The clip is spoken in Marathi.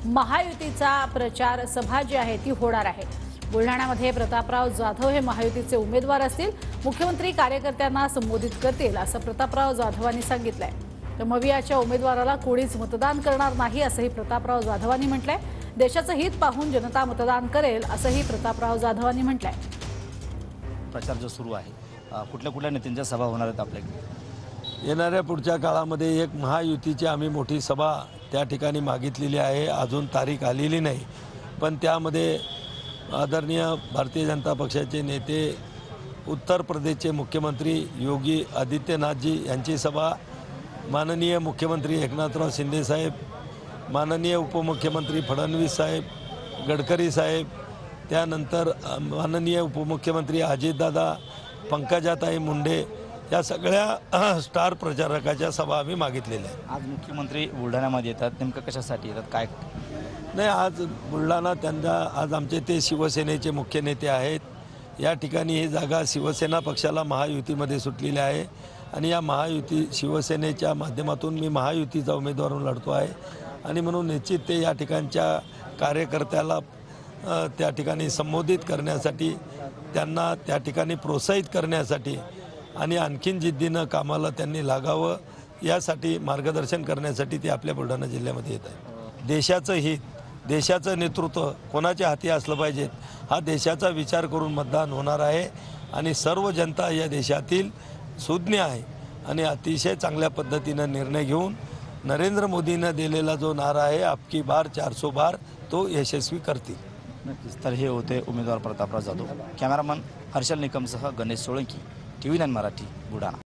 महायुतीचा प्रचार सभा जी आहे ती होणार आहे। बुलढाण्यामध्ये प्रतापराव जाधव हे महायुतीचे उमेदवार असतील। मुख्यमंत्री कार्यकर्त्यांना संबोधित करतील असं प्रतापराव जाधवांनी सांगितलंय। तर मवियाच्या उमेदवाराला कोणीच मतदान करणार नाही असंही प्रतापराव जाधवांनी म्हटलंय। देशाचं हित पाहून जनता मतदान करेल असंही प्रतापराव जाधवांनी म्हटलंय। प्रचार जो सुरू आहे, कुठल्या नेत्यांच्या सभा होणार आहेत आपल्याकडे? येणाऱ्या पुढच्या काळामध्ये एक महायुतीची आम्ही मोठी सभा त्या ठिकाणी मागितलेली आहे। अजून तारीख आलेली नाही, पण त्यामध्ये आदरणीय भारतीय जनता पक्षाचे नेते, उत्तर प्रदेशचे मुख्यमंत्री योगी आदित्यनाथजी यांची सभा, माननीय मुख्यमंत्री एकनाथराव शिंदे साहेब, माननीय उपमुख्यमंत्री फडणवीस साहेब, गडकरी साहेब, त्यानंतर माननीय उपमुख्यमंत्री अजितदादा, पंकजाताई मुंडे, या सगळ्या स्टार प्रचारकाच्या सभा आम्ही मागितलेल्या आहेत। आज मुख्यमंत्री बुलढाण्यामध्ये येतात, नेमकं कशासाठी येतात, काय? नाही, आज बुलढाणा आज आमचे ते शिवसेनेचे मुख्य नेते आहेत। या ठिकाणी ही जागा शिवसेना पक्षाला महायुतीमध्ये सुटलेली आहे आणि या महायुती शिवसेनेच्या माध्यमातून मी महायुतीचा उमेदवार म्हणून लढतो आहे आणि म्हणून निश्चित ते या ठिकाणच्या कार्यकर्त्याला त्या ठिकाणी संबोधित करण्यासाठी, त्यांना त्या ठिकाणी प्रोत्साहित करण्यासाठी आणि आणखीन जिद्दीनं कामाला त्यांनी लागावं यासाठी मार्गदर्शन करण्यासाठी ते आपल्या बुलढाणा जिल्ह्यामध्ये येत आहे। देशाचं हित, देशाचं नेतृत्व कोणाच्या हाती असलं पाहिजे हा देशाचा विचार करून मतदान होणार आहे आणि सर्व जनता या देशातील सुज्ञ आहे आणि अतिशय चांगल्या पद्धतीनं निर्णय घेऊन नरेंद्र मोदींना दिलेला जो नारा आहे आपकी बार 400 बार, तो यशस्वी करतील। नक्कीच। तर हे होते उमेदवार प्रतापराव जाधव। कॅमेरामन हर्षल निकमसह गणेश सोळंकी, TV9 मराठी, बुलढाणा।